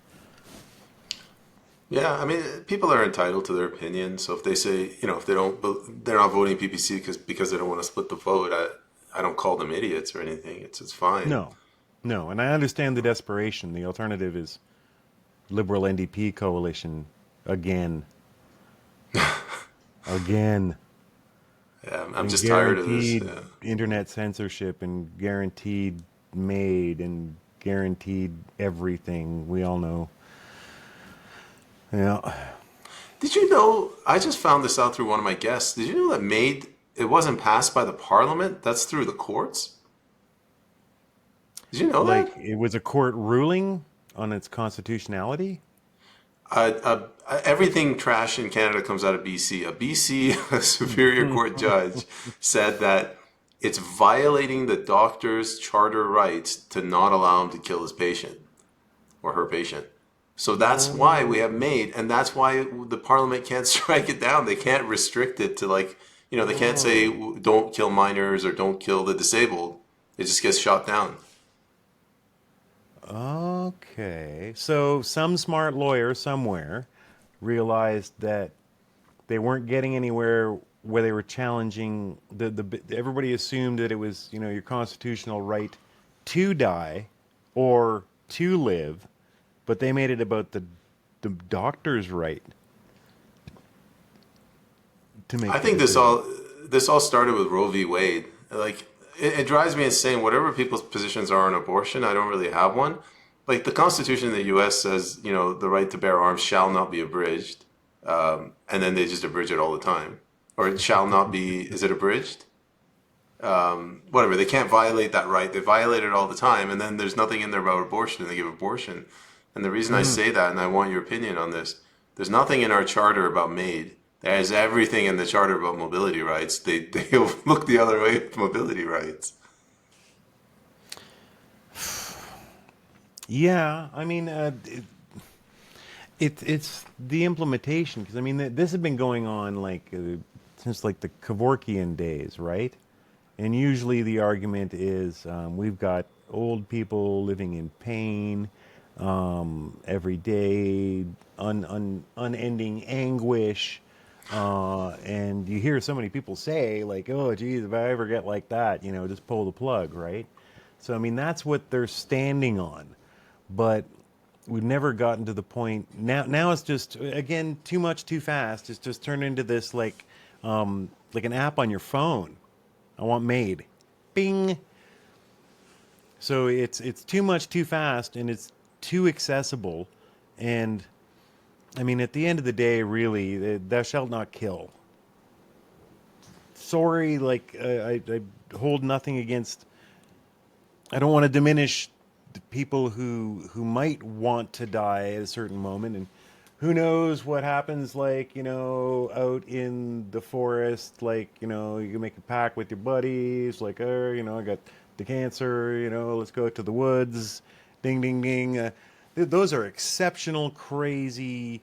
Yeah, I mean, people are entitled to their opinion. So if they say, if they're not voting PPC because they don't want to split the vote, I don't call them idiots or anything. It's fine. No, no. And I understand the desperation. The alternative is Liberal NDP coalition again. Again. Yeah, I'm And just tired of this. guaranteed Yeah. internet censorship and guaranteed MAID and guaranteed everything. We all know. Yeah. Did you know? I just found this out through one of my guests. Did you know that MAID it wasn't passed by the Parliament? That's through the courts. Did you know Like that? it was a court ruling on its constitutionality? Everything trash in Canada comes out of BC. A BC Superior Court judge said that it's violating the doctor's charter rights to not allow him to kill his patient or her patient. So that's why we have MAID, and that's why the Parliament can't strike it down. They can't restrict it to, like, they can't say don't kill minors or don't kill the disabled. It just gets shot down. Okay. So some smart lawyer somewhere realized that they weren't getting anywhere where they were challenging everybody assumed that it was, your constitutional right to die or to live, but they made it about the doctor's right to I make the think decision. this all started with Roe v. Wade. Like it drives me insane. Whatever people's positions are on abortion, I don't really have one. Like the Constitution in the U.S. says, the right to bear arms shall not be abridged, and then they just abridge it all the time, or it shall not be. Is it abridged? Whatever. They can't violate that right. They violate it all the time, and then there's nothing in there about abortion, and they give aabortion. And the reason I Mm. say that, and I want your opinion on this, there's nothing in our charter about MAID. There's everything in the charter about mobility rights. They look the other way with mobility rights. Yeah, I mean, it's the implementation because I mean this has been going on like since like the Kevorkian days, right? And usually the argument is we've got old people living in pain every day, unending anguish, and you hear so many people say like, "Oh, geez, if I ever get like that, just pull the plug," right? So I mean that's what they're standing on, but we've never gotten to the point. Now it's just, again, too much too fast. It's just turned into this like an app on your phone. I want made. Bing. So it's too much too fast, and it's too accessible. And I mean, at the end of the day, really, thou shalt not kill. Sorry, like I hold nothing against. I don't want to diminish the people who might want to die at a certain moment, and who knows what happens, like, out in the forest, like, you can make a pact with your buddies, like, oh, I got the cancer, let's go out to the woods, ding ding ding. Those are exceptional, crazy,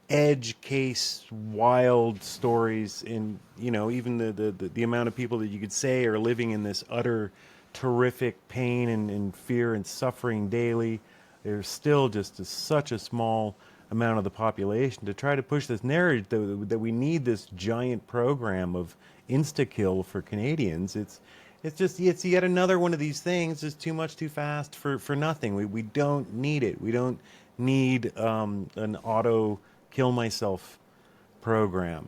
edge case, wild stories. And even the amount of people that you could say are living in this utter terrific pain and fear and suffering daily. There's still just such a small amount of the population to try to push this narrative that we need this giant program of insta-kill for Canadians. It's yet another one of these things. It's too much too fast for nothing. We don't need it. We don't need an auto kill myself program.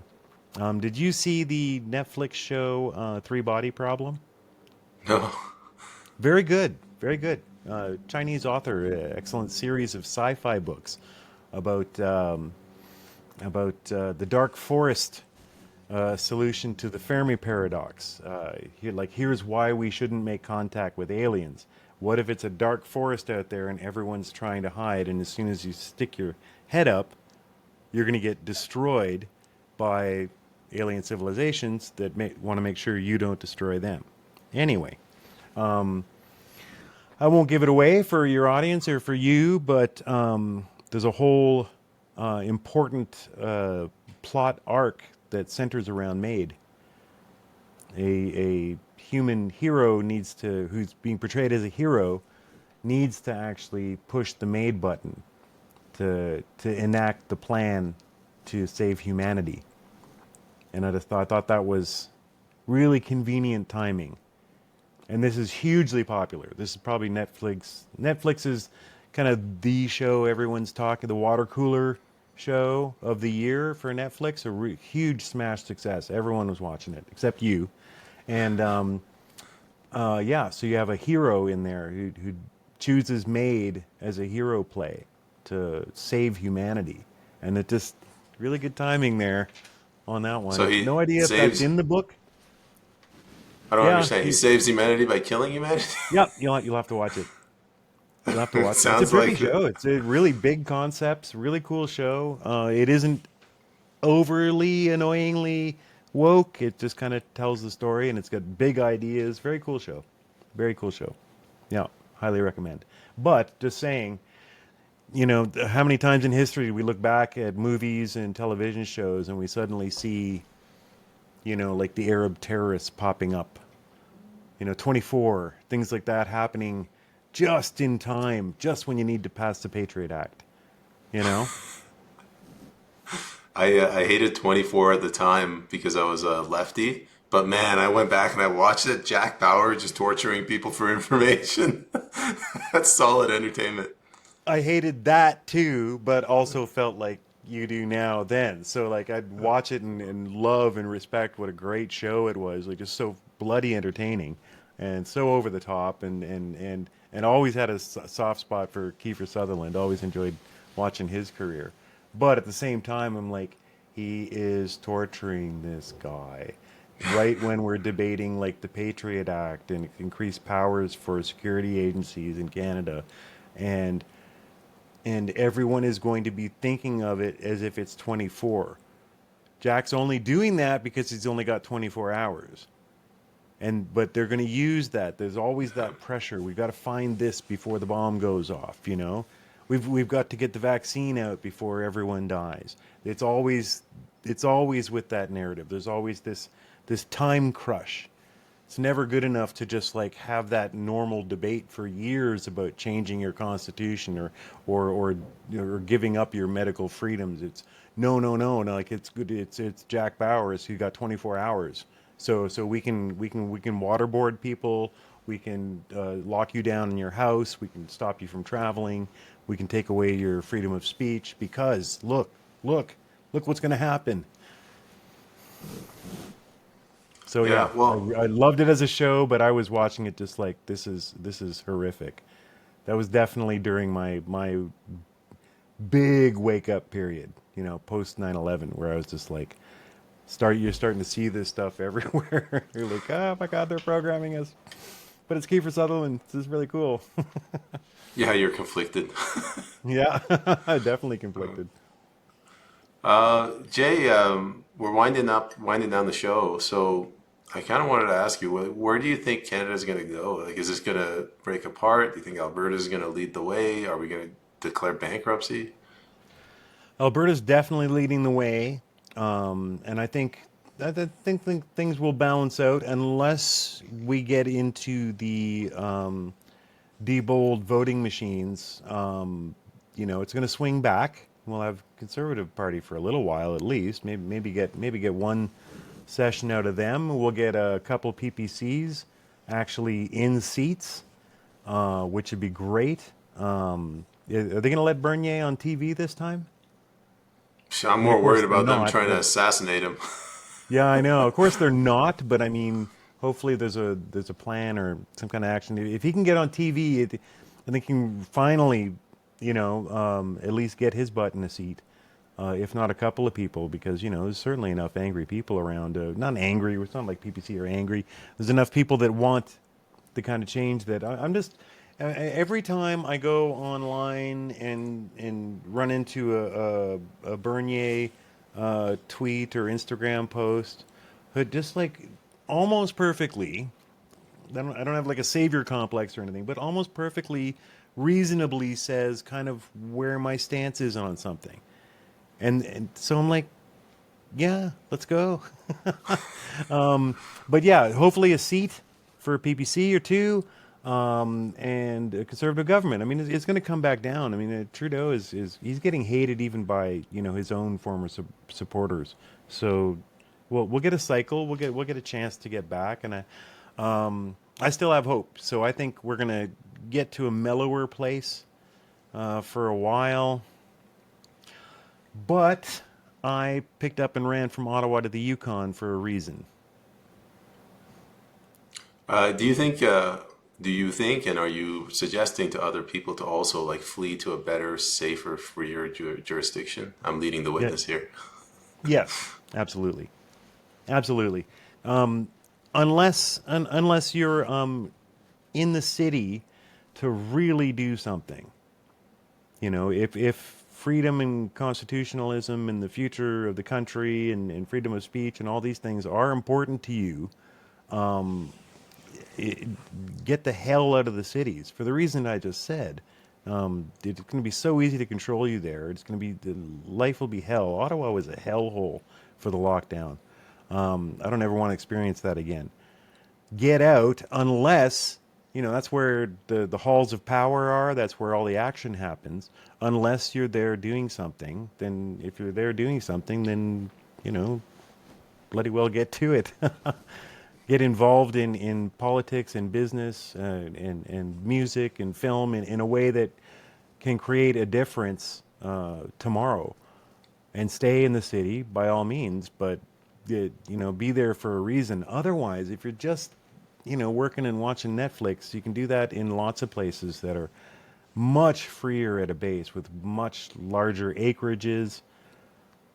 Did you see the Netflix show Three Body Problem? No. Very good, very good. Chinese author, excellent series of sci-fi books about the dark forest solution to the Fermi paradox. Here's why we shouldn't make contact with aliens. What if it's a dark forest out there and everyone's trying to hide, and as soon as you stick your head up, you're going to get destroyed by alien civilizations that want to make sure you don't destroy them. Anyway, I won't give it away for your audience or for you, but there's a whole important plot arc that centers around Maid. A human hero who's being portrayed as a hero, needs to actually push the Maid button to enact the plan to save humanity. And I thought that was really convenient timing. And this is hugely popular. This is probably Netflix. Netflix is kind of the show everyone's talking, the water cooler show of the year for Netflix. Huge smash success. Everyone was watching it, except you. And yeah, so you have a hero in there who chooses Maid as a hero play to save humanity. And it just, really good timing there on that one. So he No idea if that's saves. in the book. I don't Yeah, understand. He saves humanity by killing humanity. yep, you'll have to watch it. You'll have to It watch it. It's a sounds trippy like show. It's a really big concepts, really cool show. It isn't overly annoyingly woke. It just kind of tells the story, and it's got big ideas. Very cool show. Very cool show. Yeah, highly recommend. But just saying, how many times in history do we look back at movies and television shows and we suddenly see, like the Arab terrorists popping up, 24, things like that happening just in time, just when you need to pass the Patriot Act, you know? I hated 24 at the time because I was a lefty. But man, I went back and I watched it. Jack Bauer just torturing people for information. That's solid entertainment. I hated that too, but also felt like you do now then. So like I'd watch it and love and respect what a great show it was. Like just so bloody entertaining and so over the top and always had a soft spot for Kiefer Sutherland. Always enjoyed watching his career. But at the same time, I'm like, he is torturing this guy. Right when we're debating like the Patriot Act and increased powers for security agencies in Canada, and everyone is going to be thinking of it as if it's 24. Jack's only doing that because he's only got 24 hours. But they're going to use that. There's always that pressure. We've got to find this before the bomb goes off, We've got to get the vaccine out before everyone dies. It's always with that narrative. There's always this time crush. It's never good enough to just like have that normal debate for years about changing your constitution or giving up your medical freedoms. It's no, like it's good. It's Jack Bowers who got 24 hours. So we can waterboard people. We can lock you down in your house. We can stop you from traveling. We can take away your freedom of speech because look, look what's going to happen. So Yeah, yeah, well, I loved it as a show, but I was watching it just like this is horrific. That was definitely during my big wake up period, post 9/11, where I was just like, you're starting to see this stuff everywhere. You're like, oh my God, they're programming us. But it's Kiefer Sutherland. This is really cool. yeah, you're conflicted. Yeah, definitely conflicted. Jay, we're winding down the show. So I kind of wanted to ask you, where do you think Canada's going to go? Like, is this going to break apart? Do you think Alberta's going to lead the way? Are we going to declare bankruptcy? Alberta's definitely leading the way, and I think things will balance out unless we get into the debold voting machines. It's going to swing back. We'll have Conservative Party for a little while at least. Maybe get one session out of them. We'll get a couple PPCs actually in seats, which would be great. Are they going to let Bernier on TV this time? I'm I mean, of more course worried they're about them not, trying to but assassinate him. yeah, I know. Of course they're not, but I mean, hopefully there's a plan or some kind of action. If he can get on TV, I think he can finally, at least get his butt in a seat, if not a couple of people, because there's certainly enough angry people around. Not angry. It's not like PPC are angry. There's enough people that want the kind of change that I'm just. Every time I go online and run into a Bernier tweet or Instagram post, but just like almost perfectly, I don't have like a savior complex or anything, but almost perfectly, reasonably says kind of where my stance is on something, and so I'm like, yeah, let's go. But yeah, hopefully a seat for PPC or two, and a conservative government. I mean, it's going to come back down. I mean, Trudeau is he's getting hated even by his own former supporters. So, we'll get a cycle. We'll get a chance to get back, and I still have hope. So I think we're going to get to a mellower place for a while. But I picked up and ran from Ottawa to the Yukon for a reason. Do you think? Do you think, and are you suggesting to other people to also like flee to a better, safer, freer jurisdiction? I'm leading the Yeah. witness here. Yes. Absolutely. Absolutely. Unless you're in the city to really do something. If freedom and constitutionalism and the future of the country and freedom of speech and all these things are important to you, get the hell out of the cities for the reason I just said. It's going to be so easy to control you there. It's going to be life will be hell. Ottawa was a hellhole for the lockdown. I don't ever want to experience that again. Get out unless that's where the halls of power are. That's where all the action happens. Unless you're there doing something, then if you're there doing something, then you know bloody well get to it. Get involved in politics and business and music and film in a way that can create a difference tomorrow. And stay in the city by all means, but be there for a reason. Otherwise, if you're just working and watching Netflix, you can do that in lots of places that are much freer at a base with much larger acreages.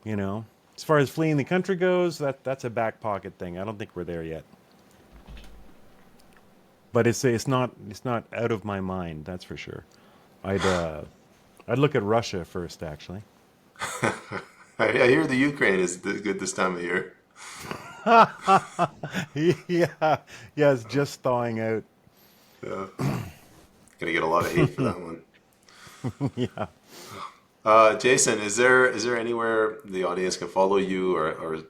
As far as fleeing the country goes, that's a back pocket thing. I don't think we're there yet. But it's not out of my mind. That's for sure. I'd look at Russia first, actually. I hear the Ukraine is good this time of year. Yeah, yeah, it's just thawing out. Yeah, gonna get a lot of hate for that one. Yeah. Jason, is there anywhere the audience can follow you or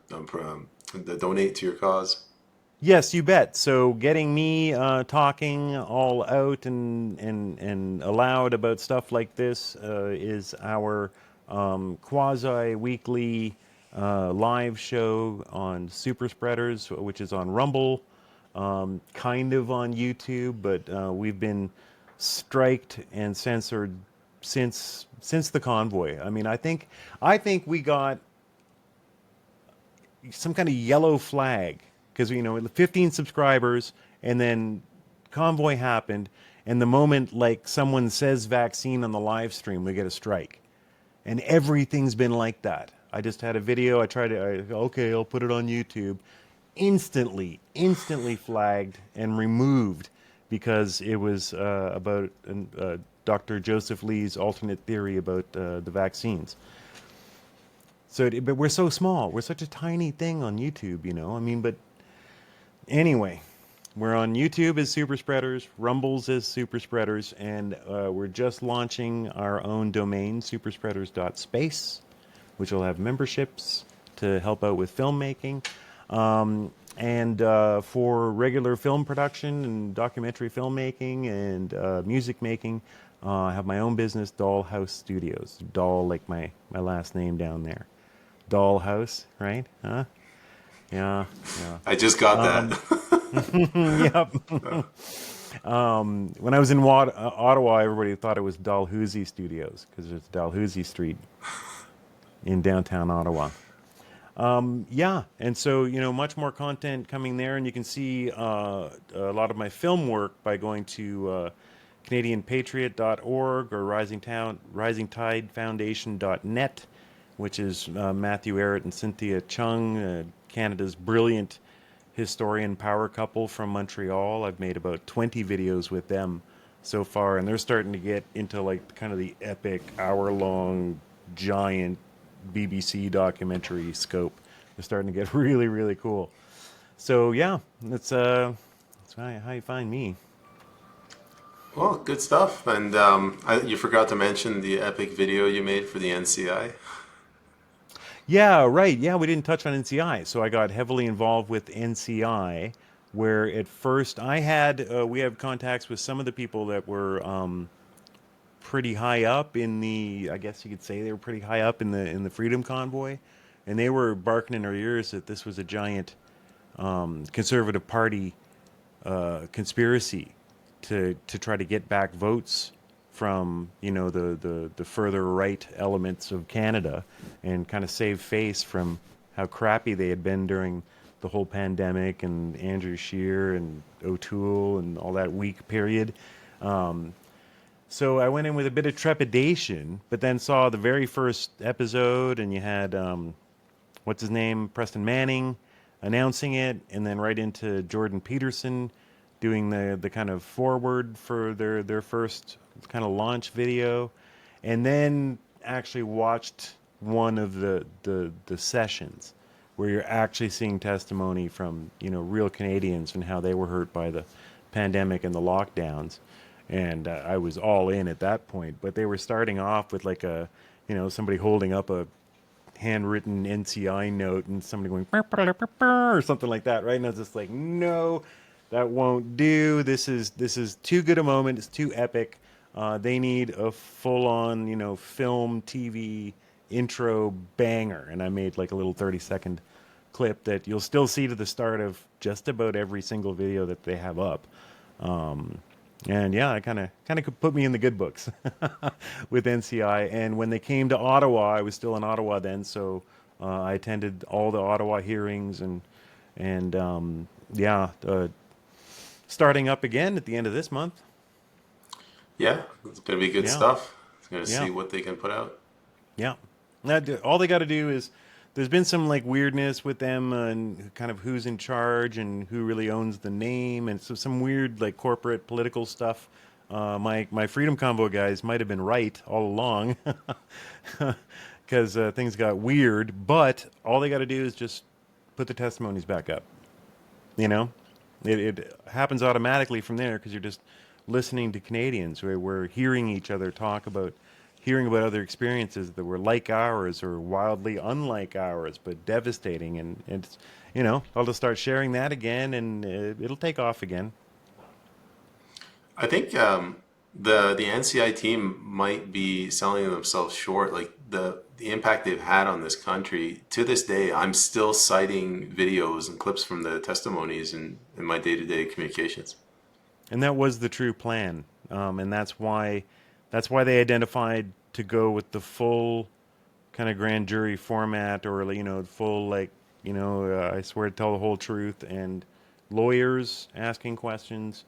donate to your cause? Yes, you bet. So getting me talking all out and aloud about stuff like this is our quasi-weekly live show on Super Spreaders, which is on Rumble, kind of on YouTube, but we've been striked and censored since the convoy. I mean, I think we got some kind of yellow flag because 15 subscribers, and then convoy happened, and the moment like someone says vaccine on the live stream, we get a strike, and everything's been like that. I just had a video. Okay, I'll put it on YouTube. Instantly flagged and removed because it was about Dr. Joseph Lee's alternate theory about the vaccines. But we're so small. We're such a tiny thing on YouTube. I mean, but anyway, we're on YouTube as Super Spreaders, Rumbles as Super Spreaders, and we're just launching our own domain, superspreaders.space, which will have memberships to help out with filmmaking. And for regular film production and documentary filmmaking and music making, I have my own business, Dahl House Studios. Dahl, like my last name down there. Dahl House, right? Huh? Yeah, yeah. I just got that. Yep. When I was in Ottawa, everybody thought it was Dalhousie Studios because there's Dalhousie Street in downtown Ottawa. Yeah, and so much more content coming there, and you can see a lot of my film work by going to CanadianPatriot.org or RisingTideFoundation.net, which is Matthew Ehret and Cynthia Chung, Canada's brilliant historian power couple from Montreal. I've made about 20 videos with them so far, and they're starting to get into like kind of the epic hour-long giant BBC documentary scope. They're starting to get really, really cool. So yeah, that's how you find me. Well, good stuff. And you forgot to mention the epic video you made for the NCI. Yeah, right. Yeah, we didn't touch on NCI. So I got heavily involved with NCI, where at first we have contacts with some of the people that were pretty high up in I guess you could say they were pretty high up in the Freedom Convoy, and they were barking in our ears that this was a giant Conservative Party conspiracy to try to get back votes from the further right elements of Canada and kind of save face from how crappy they had been during the whole pandemic and Andrew Scheer and O'Toole and all that weak period. So I went in with a bit of trepidation, but then saw the very first episode, and you had what's his name, Preston Manning, announcing it, and then right into Jordan Peterson doing the kind of forward for their first kind of launch video, and then actually watched one of the sessions where you're actually seeing testimony from real Canadians and how they were hurt by the pandemic and the lockdowns. And I was all in at that point, but they were starting off with like somebody holding up a handwritten NCI note and somebody going "Burr, burr, burr, burr," or something like that, right? And I was just like, no, that won't do. This is too good a moment. It's too epic. They need a full-on, film, TV intro banger. And I made like a little 30-second clip that you'll still see to the start of just about every single video that they have up. And yeah, it kind of could put me in the good books with NCI. And when they came to Ottawa, I was still in Ottawa then, so I attended all the Ottawa hearings and starting up again at the end of this month. Yeah, it's going to be good Yeah. stuff. It's going to Yeah. see what they can put out. Yeah. All they got to do is, there's been some like weirdness with them and kind of who's in charge and who really owns the name, and so some weird like corporate political stuff. My Freedom Convoy guys might have been right all along because things got weird, but all they got to do is just put the testimonies back up. It happens automatically from there because you're just listening to Canadians. We're hearing each other talk about hearing about other experiences that were like ours or wildly unlike ours, but devastating. And it's, I'll just start sharing that again, and it'll take off again. I think the NCI team might be selling themselves short. Like the impact they've had on this country. To this day, I'm still citing videos and clips from the testimonies in my day-to-day communications. And that was the true plan, and that's why they identified to go with the full kind of grand jury format, or full, like, I swear to tell the whole truth, and lawyers asking questions.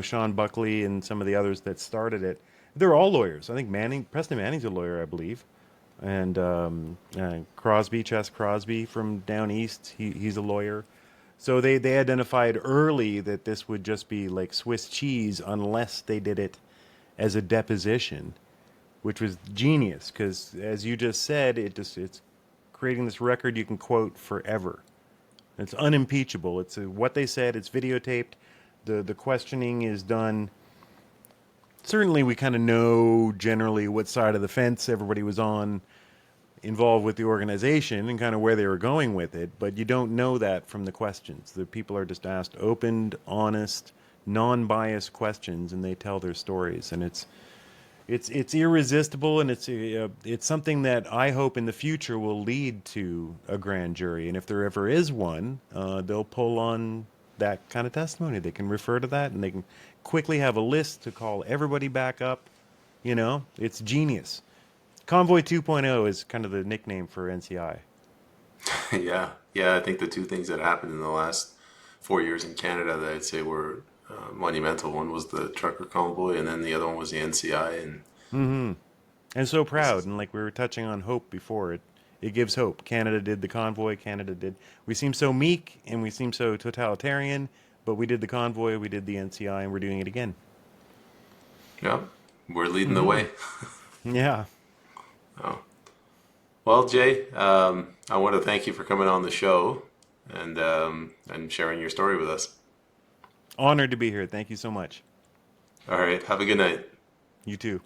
Sean Buckley and some of the others that started it, they're all lawyers. I think Preston Manning's a lawyer, I believe, and Chess Crosby from down east, he's a lawyer. So they identified early that this would just be like Swiss cheese unless they did it as a deposition, which was genius because, as you just said, it's creating this record you can quote forever. It's unimpeachable. It's what they said. It's videotaped. The questioning is done. Certainly, we kind of know generally what side of the fence everybody was on, involved with the organization, and kind of where they were going with it, but you don't know that from the questions. The people are just asked open, honest, non-biased questions, and they tell their stories, and it's irresistible, and it's something that I hope in the future will lead to a grand jury, and if there ever is one, they'll pull on that kind of testimony. They can refer to that, and they can quickly have a list to call everybody back up. It's genius. Convoy 2.0 is kind of the nickname for NCI. Yeah, yeah. I think the two things that happened in the last 4 years in Canada that I'd say were monumental. One was the trucker convoy, and then the other one was the NCI. And so proud, Is, and like we were touching on hope before, it gives hope. Canada did the convoy. We seem so meek and we seem so totalitarian, but we did the convoy, we did the NCI, and we're doing it again. yeah, we're leading the way. Yeah. Oh. Well, Jay, I want to thank you for coming on the show and sharing your story with us. Honored to be here. Thank you so much. All right, have a good night. You too.